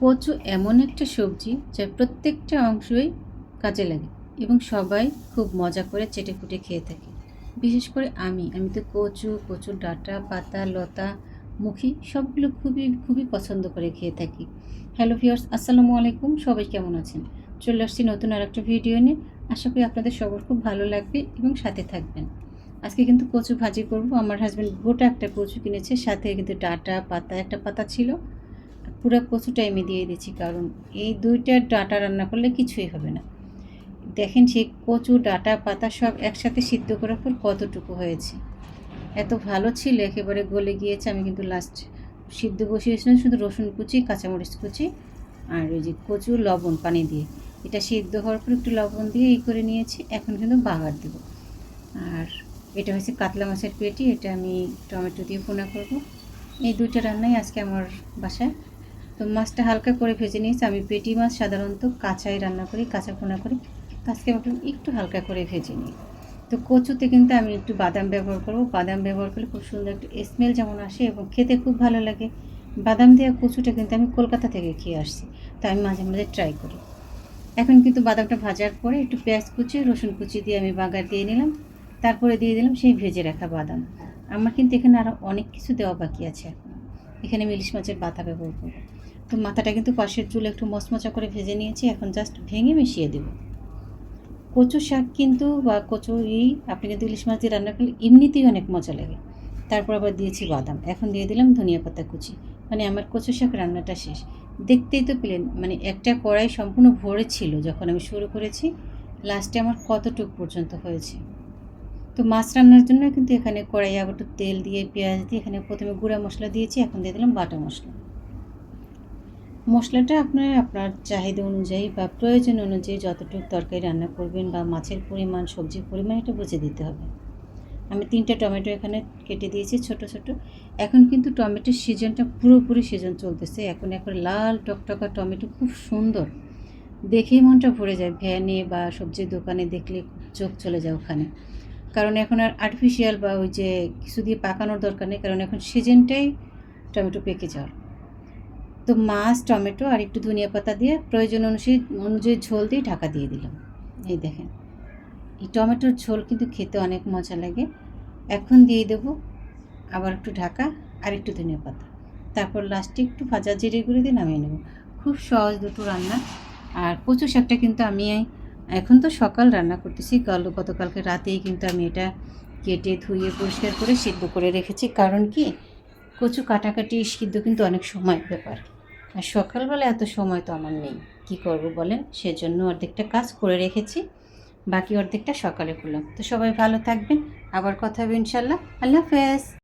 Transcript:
কচু এমন একটা সবজি যা প্রত্যেকটা অংশই কাজে লাগে এবং সবাই খুব মজা করে চেটেপুটে খেয়ে থাকে। বিশেষ করে আমি তো কচুর ডাঁটা, পাতা, লতা, মুখি সবগুলো খুবই খুবই পছন্দ করে খেয়ে থাকি। হ্যালো ভিউয়ার্স, আসসালামু আলাইকুম। সবাই কেমন আছেন? চলে আসছি নতুন আরেকটা ভিডিও নিয়ে। আশা করি আপনাদের সবার খুব ভালো লাগবে এবং সাথে থাকবেন। আজকে কিন্তু কচু ভাজি করব। আমার হাজব্যান্ড গোটা একটা কচু কিনেছে, সাথে কিন্তু ডাঁটা, পাতা, একটা পাতা ছিল। পুরো কচুটাই আমি দিয়ে দিচ্ছি, কারণ এই দুইটা ডাঁটা রান্না করলে কিছুই হবে না। দেখেন সেই কচু, ডাঁটা, পাতা সব একসাথে সিদ্ধ করার পর কতটুকু হয়েছে। এত ভালো ছিল, একেবারে গলে গিয়েছে। আমি কিন্তু লাস্ট সিদ্ধ বসিয়েছিলাম শুধু রসুন কুচি, কাঁচামরিচ কুচি আর ওই যে কচু লবণ পানি দিয়ে। এটা সিদ্ধ হওয়ার পর একটু লবণ দিয়ে এই করে নিয়েছি। এখন কিন্তু বাগার দেবো। আর এটা হচ্ছে কাতলা মাছের পেটি, এটা আমি টমেটো দিয়ে ভুনা করব। এই দুইটা রান্নাই আজকে আমার বাসায়। তো মাছটা হালকা করে ভেজে নিয়েছি। আমি পেটি মাছ সাধারণত কাঁচাই রান্না করি, কাঁচা ভুনা করি। আজকে ভাবলাম একটু হালকা করে ভেজে নিই। তো কচুতে কিন্তু আমি একটু বাদাম ব্যবহার করব। বাদাম ব্যবহার করলে খুব সুন্দর একটু স্মেল যেমন আসে এবং খেতে খুব ভালো লাগে। বাদাম দেওয়া কচুটা কিন্তু আমি কলকাতা থেকে খেয়ে আসছি, তো আমি মাঝে মাঝে ট্রাই করি। এখন কিন্তু বাদামটা ভাজার পরে একটু পেঁয়াজ কুচি, রসুন কুচি দিয়ে আমি বাগার দিয়ে নিলাম। তারপরে দিয়ে দিলাম সেই ভেজে রাখা বাদাম। আমার কিন্তু এখানে আরও অনেক কিছু দেওয়া বাকি আছে। এখানে আমি ইলিশ মাছের মাথা ব্যবহার করব। তো মাথাটা কিন্তু পাশের চুলে একটু মচমচা করে ভেজে নিয়েছি। এখন জাস্ট ভেঙে মিশিয়ে দেব। কচু শাক কিন্তু বা কচু আপনি কিন্তু ইলিশ মাছ দিয়ে রান্না করলে এমনিতেই অনেক মজা লাগে। তারপর আবার দিয়েছি বাদাম, এখন দিয়ে দিলাম ধনিয়া পাতা কুচি। মানে আমার কচু শাক রান্নাটা শেষ। দেখতেই তো পেলেন, মানে একটা কড়াই সম্পূর্ণ ভরে ছিল যখন আমি শুরু করেছি। লাস্টে আমার কতটুক পর্যন্ত হয়েছে। তো মাছ রান্নার জন্য কিন্তু এখানে কড়াইয়ে আবার একটু তেল দিয়ে পেঁয়াজ দিয়ে এখানে প্রথমে গুঁড়া মশলা দিয়েছি, এখন দিয়ে দিলাম বাটা মশলা। মশলাটা আপনার চাহিদা অনুযায়ী বা প্রয়োজন অনুযায়ী যতটুকু তরকারি রান্না করবেন বা মাছের পরিমাণ, সবজির পরিমাণ এটা বুঝে দিতে হবে। আমি 3টে টমেটো এখানে কেটে দিয়েছি ছোট ছোট। এখন কিন্তু টমেটোর সিজনটা পুরোপুরি সিজন চলতেছে। এখন একবার লাল টকটকা টমেটো খুব সুন্দর, দেখেই মনটা ভরে যায়। ভ্যানে বা সবজির দোকানে দেখলে চোখ চলে যায় ওখানে। কারণ এখন আর আর্টিফিশিয়াল বা ওই যে কিছু দিয়ে পাকানোর দরকার নেই, কারণ এখন সিজনটাই টমেটো পেকে যাওয়ার। তো মাছ, টমেটো আর একটু ধনিয়া পাতা দিয়ে প্রয়োজন অনুযায়ী ঝোল দিয়ে ঢাকা দিয়ে দিলাম। এই দেখেন, এই টমেটোর ঝোল কিন্তু খেতে অনেক মজা লাগে। এখন দিয়ে দেবো আবার একটু ঢাকা আর একটু ধনিয়া পাতা। তারপর লাস্টে একটু ভাজা জিরে গুঁড়ো দিয়ে নামিয়ে নেব। খুব সহজ দুটো রান্না। আর কচু শাকটা কিন্তু আমি এখন তো সকাল রান্না করতেছি, গতকালকে রাতেই কিন্তু আমি এটা কেটে ধুয়ে পরিষ্কার করে সিদ্ধ করে রেখেছি। কারণ কি, কচু কাটাকাটি সিদ্ধ কিন্তু অনেক সময়ের ব্যাপার। আর সকালবেলা এত সময় তো আমার নেই, কি করব বলেন। সেজন্য অর্ধেকটা কাজ করে রেখেছি, বাকি অর্ধেকটা সকালে করলাম। তো সবাই ভালো থাকবেন, আবার কথা হবে ইনশাল্লাহ। আল্লাহ হাফেজ।